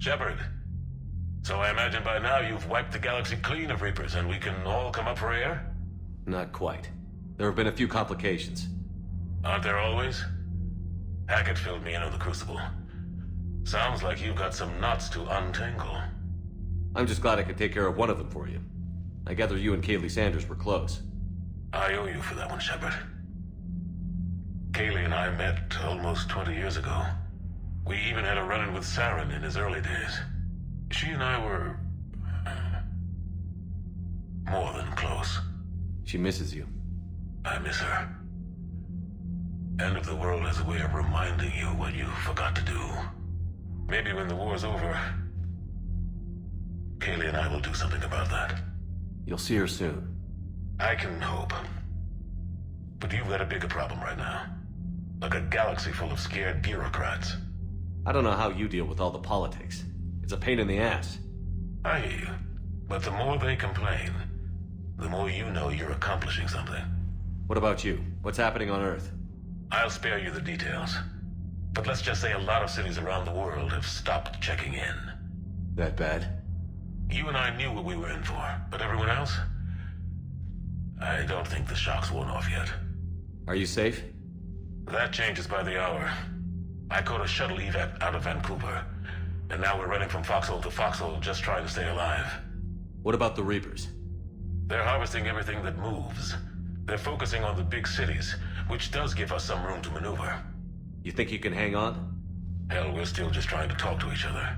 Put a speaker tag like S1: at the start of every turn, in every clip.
S1: Shepard, so I imagine by now you've wiped the galaxy clean of Reapers and we can all come up for air?
S2: Not quite. There have been a few complications.
S1: Aren't there always? Hackett filled me in on the Crucible. Sounds like you've got some knots to untangle.
S2: I'm just glad I could take care of one of them for you. I gather you and Kaylee Sanders were close.
S1: I owe you for that one, Shepard. Kaylee and I met almost 20 years ago. We even had a run-in with Saren in his early days. She and I were... more than close.
S2: She misses you.
S1: I miss her. End of the world has a way of reminding you what you forgot to do. Maybe when the war's over, Kaylee and I will do something about that.
S2: You'll see her soon.
S1: I can hope. But you've got a bigger problem right now. Like a galaxy full of scared bureaucrats.
S2: I don't know how you deal with all the politics. It's a pain in the ass.
S1: I hear you. But the more they complain, the more you know you're accomplishing something.
S2: What about you? What's happening on Earth?
S1: I'll spare you the details. But let's just say a lot of cities around the world have stopped checking in.
S2: That bad?
S1: You and I knew what we were in for, but everyone else? I don't think the shock's worn off yet.
S2: Are you safe?
S1: That changes by the hour. I caught a shuttle evac out of Vancouver, and now we're running from foxhole to foxhole just trying to stay alive.
S2: What about the Reapers?
S1: They're harvesting everything that moves. They're focusing on the big cities, which does give us some room to maneuver.
S2: You think you can hang on?
S1: Hell, we're still just trying to talk to each other.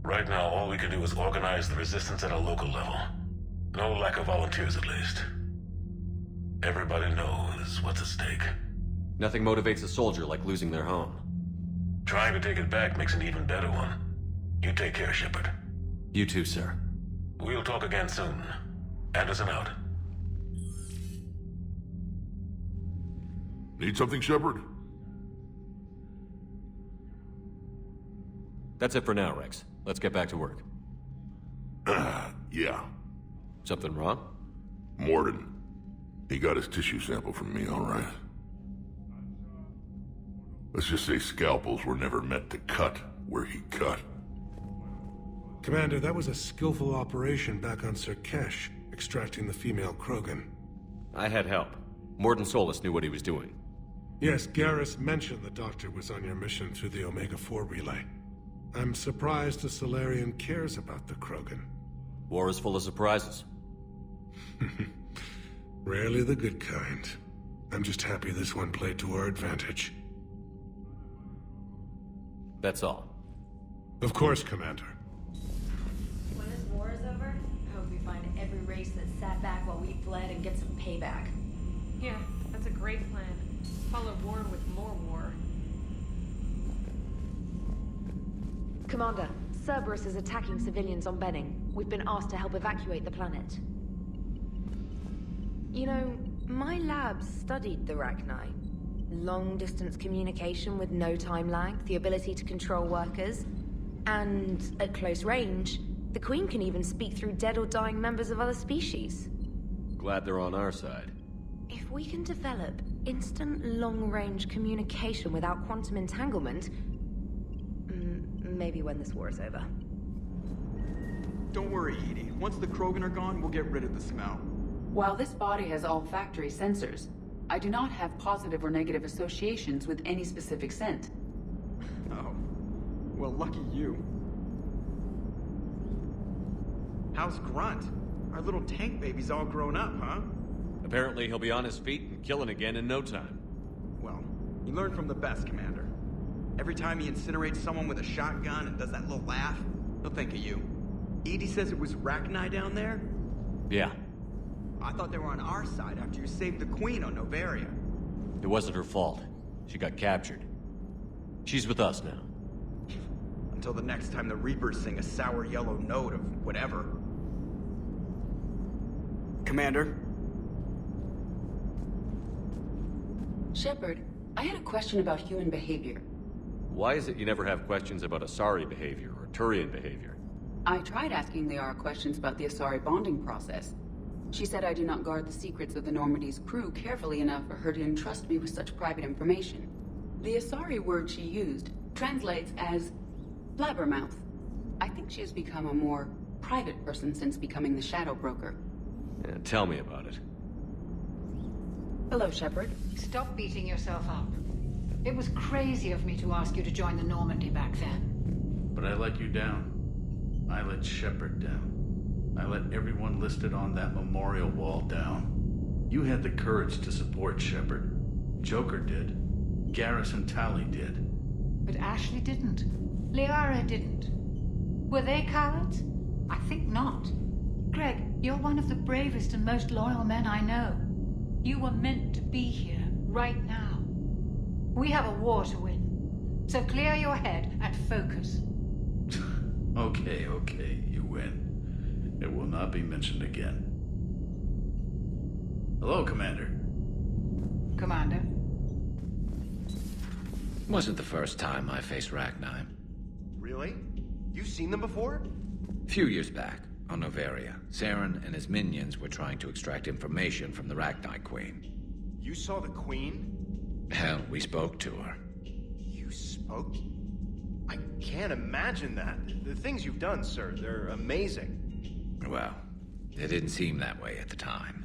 S1: Right now, all we can do is organize the resistance at a local level. No lack of volunteers, at least. Everybody knows what's at stake.
S2: Nothing motivates a soldier like losing their home.
S1: Trying to take it back makes an even better one. You take care, Shepard.
S2: You too, sir.
S1: We'll talk again soon. Anderson out.
S3: Need something, Shepard?
S2: That's it for now, Rex. Let's get back to work.
S3: Yeah.
S2: Something wrong?
S3: Morden. He got his tissue sample from me, all right. Let's just say scalpels were never meant to cut where he cut.
S4: Commander, that was a skillful operation back on Sirkesh, extracting the female Krogan.
S2: I had help. Morden Solus knew what he was doing.
S4: Yes, Garrus mentioned the Doctor was on your mission through the Omega-4 relay. I'm surprised a Solarian cares about the Krogan.
S2: War is full of surprises.
S4: Rarely the good kind. I'm just happy this one played to our advantage.
S2: That's all.
S4: Of course, Commander.
S5: When this war is over, I hope we find every race that sat back while we fled and get some payback.
S6: Yeah, that's a great plan. Follow war with more war.
S5: Commander, Cerberus is attacking civilians on Benning. We've been asked to help evacuate the planet. You know, my lab studied the Rachni. Long-distance communication with no time lag, the ability to control workers, and at close range, the Queen can even speak through dead or dying members of other species.
S2: Glad they're on our side.
S5: If we can develop instant long-range communication without quantum entanglement, maybe when this war is over.
S7: Don't worry, Edie. Once the Krogan are gone, we'll get rid of the smell.
S8: While this body has all factory sensors, I do not have positive or negative associations with any specific scent.
S7: Oh. Well, lucky you. How's Grunt? Our little tank baby's all grown up, huh?
S2: Apparently he'll be on his feet and killing again in no time.
S7: Well, you learn from the best, Commander. Every time he incinerates someone with a shotgun and does that little laugh, he'll think of you. Edie says it was Rachni down there?
S2: Yeah.
S7: I thought they were on our side after you saved the Queen on Novaria.
S2: It wasn't her fault. She got captured. She's with us now.
S7: Until the next time the Reapers sing a sour yellow note of whatever.
S9: Commander?
S8: Shepard, I had a question about human behavior.
S2: Why is it you never have questions about Asari behavior or Turian behavior?
S8: I tried asking Liara questions about the Asari bonding process. She said I do not guard the secrets of the Normandy's crew carefully enough for her to entrust me with such private information. The Asari word she used translates as Blabbermouth. I think she has become a more private person since becoming the Shadow Broker.
S2: Yeah, tell me about it.
S8: Hello, Shepard.
S9: Stop beating yourself up. It was crazy of me to ask you to join the Normandy back then.
S10: But I let you down. I let Shepard down. I let everyone listed on that memorial wall down. You had the courage to support Shepard. Joker did. Garrus and Tali did.
S9: But Ashley didn't. Liara didn't. Were they cowards? I think not. Greg, you're one of the bravest and most loyal men I know. You were meant to be here, right now. We have a war to win. So clear your head and focus.
S10: Okay, you win. It will not be mentioned again. Hello, Commander.
S9: Commander?
S11: Wasn't the first time I faced Rachni.
S12: Really? You've seen them before?
S11: Few years back, on Noveria, Saren and his minions were trying to extract information from the Rachni Queen.
S12: You saw the Queen?
S11: Hell, we spoke to her.
S12: You spoke? I can't imagine that. The things you've done, sir, they're amazing.
S11: Well, it didn't seem that way at the time.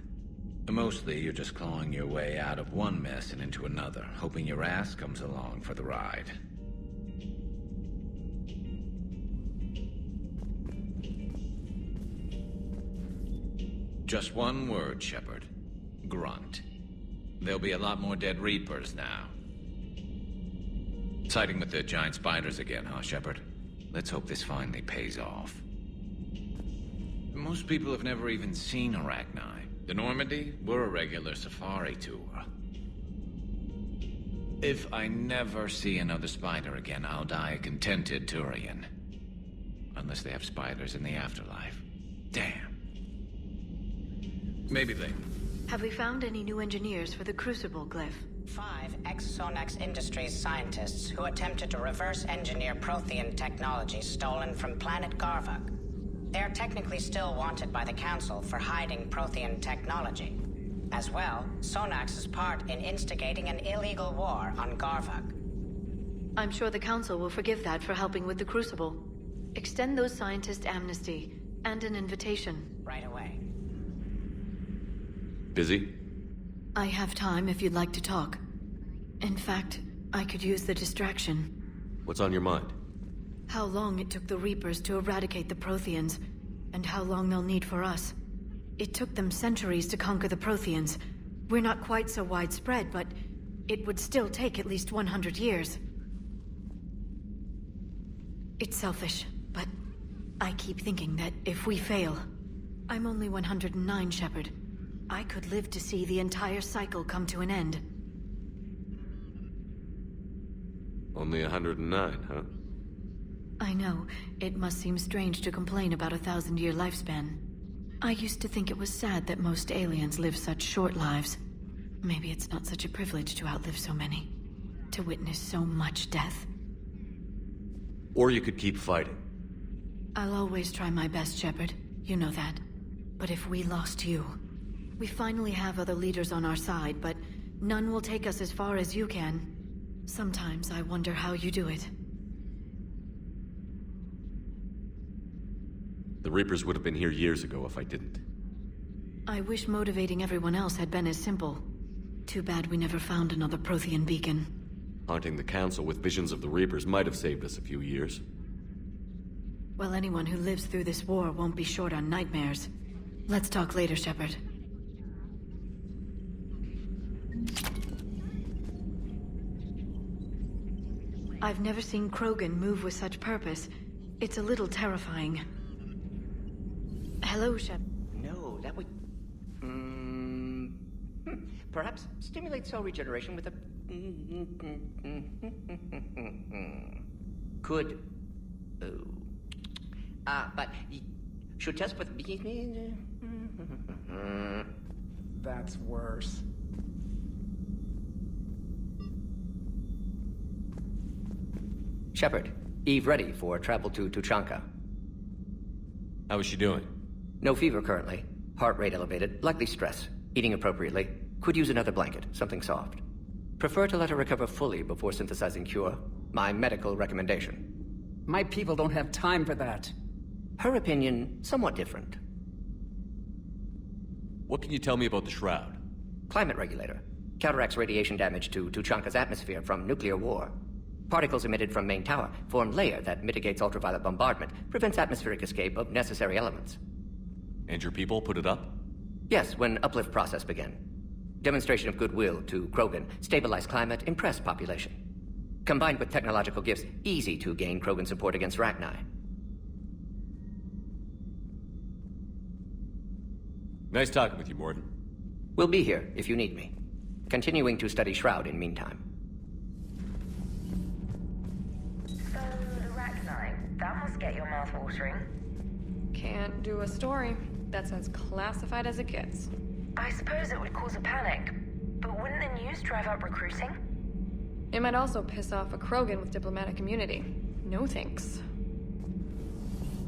S11: Mostly, you're just clawing your way out of one mess and into another, hoping your ass comes along for the ride. Just one word, Shepard. Grunt. There'll be a lot more dead Reapers now. Siding with the giant spiders again, huh, Shepard? Let's hope this finally pays off. Most people have never even seen Arachni. The Normandy, we're a regular safari tour. If I never see another spider again, I'll die a contented Turian. Unless they have spiders in the afterlife. Damn. Maybe they...
S13: Have we found any new engineers for the Crucible glyph?
S14: 5 ex-Sonax Industries scientists who attempted to reverse engineer Prothean technology stolen from planet Garvuk. They're technically still wanted by the Council for hiding Prothean technology. As well, Sonax's part in instigating an illegal war on Garvuk.
S13: I'm sure the Council will forgive that for helping with the Crucible. Extend those scientists amnesty and an invitation.
S14: Right away.
S2: Busy?
S13: I have time if you'd like to talk. In fact, I could use the distraction.
S2: What's on your mind?
S13: How long it took the Reapers to eradicate the Protheans, and how long they'll need for us. It took them centuries to conquer the Protheans. We're not quite so widespread, but it would still take at least 100 years. It's selfish, but I keep thinking that if we fail... I'm only 109, Shepard. I could live to see the entire cycle come to an end.
S2: Only 109, huh?
S13: I know. It must seem strange to complain about a 1,000-year lifespan. I used to think it was sad that most aliens live such short lives. Maybe it's not such a privilege to outlive so many. To witness so much death.
S2: Or you could keep fighting.
S13: I'll always try my best, Shepard. You know that. But if we lost you... We finally have other leaders on our side, but none will take us as far as you can. Sometimes I wonder how you do it.
S2: The Reapers would have been here years ago if I didn't.
S13: I wish motivating everyone else had been as simple. Too bad we never found another Prothean beacon.
S2: Haunting the Council with visions of the Reapers might have saved us a few years.
S13: Well, anyone who lives through this war won't be short on nightmares. Let's talk later, Shepard. I've never seen Krogan move with such purpose. It's a little terrifying. Hello, Shep.
S15: No, that would... Perhaps stimulate cell regeneration with a... Could... but... Should test with...
S16: That's worse.
S15: Shepard, Eve ready for travel to Tuchanka.
S2: How is she doing?
S15: No fever currently. Heart rate elevated, likely stress. Eating appropriately. Could use another blanket, something soft. Prefer to let her recover fully before synthesizing cure. My medical recommendation.
S16: My people don't have time for that.
S15: Her opinion, somewhat different.
S2: What can you tell me about the Shroud?
S15: Climate regulator. Counteracts radiation damage to Tuchanka's atmosphere from nuclear war. Particles emitted from main tower form layer that mitigates ultraviolet bombardment, prevents atmospheric escape of necessary elements.
S2: And your people put it up?
S15: Yes, when uplift process began. Demonstration of goodwill to Krogan, stabilize climate, impress population. Combined with technological gifts, easy to gain Krogan support against Rachni.
S2: Nice talking with you, Morden.
S15: We'll be here if you need me. Continuing to study Shroud in meantime.
S5: So, the Rachni, that must get your mouth watering.
S6: Can't do a story. That's as classified as it gets.
S5: I suppose it would cause a panic, but wouldn't the news drive up recruiting?
S6: It might also piss off a Krogan with diplomatic immunity. No thanks.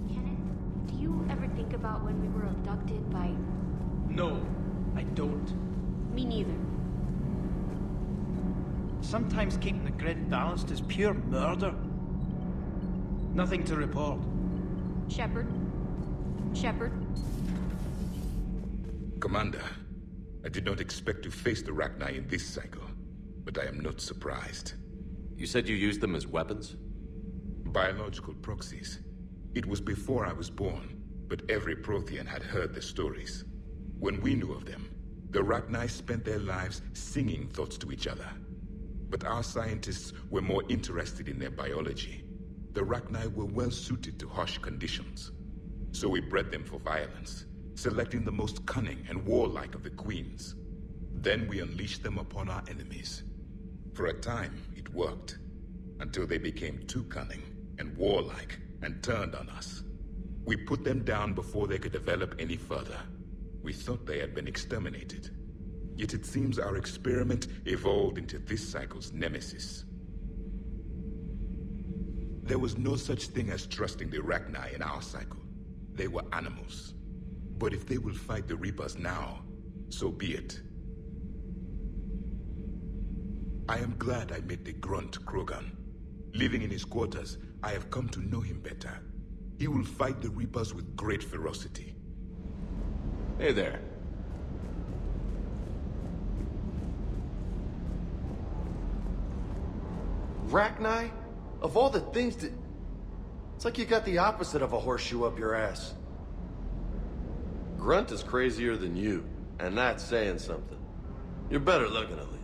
S17: Kenneth, do you ever think about when we were abducted by...
S18: No, I don't.
S17: Me neither.
S18: Sometimes keeping the grid balanced is pure murder. Nothing to report.
S17: Shepard? Shepard?
S3: Commander, I did not expect to face the Rachni in this cycle, but I am not surprised.
S2: You said you used them as weapons?
S3: Biological proxies. It was before I was born, but every Prothean had heard the stories. When we knew of them, the Rachni spent their lives singing thoughts to each other. But our scientists were more interested in their biology. The Rachni were well suited to harsh conditions. So we bred them for violence, selecting the most cunning and warlike of the queens. Then we unleashed them upon our enemies. For a time, it worked, until they became too cunning and warlike and turned on us. We put them down before they could develop any further. We thought they had been exterminated. Yet it seems our experiment evolved into this cycle's nemesis. There was no such thing as trusting the Rachni in our cycle. They were animals. But if they will fight the Reapers now, so be it. I am glad I met the grunt Krogan. Living in his quarters, I have come to know him better. He will fight the Reapers with great ferocity.
S2: Hey there.
S19: Rachni? Of all the things that... It's like you got the opposite of a horseshoe up your ass.
S20: Grunt is crazier than you, and that's saying something. You're better looking, at least.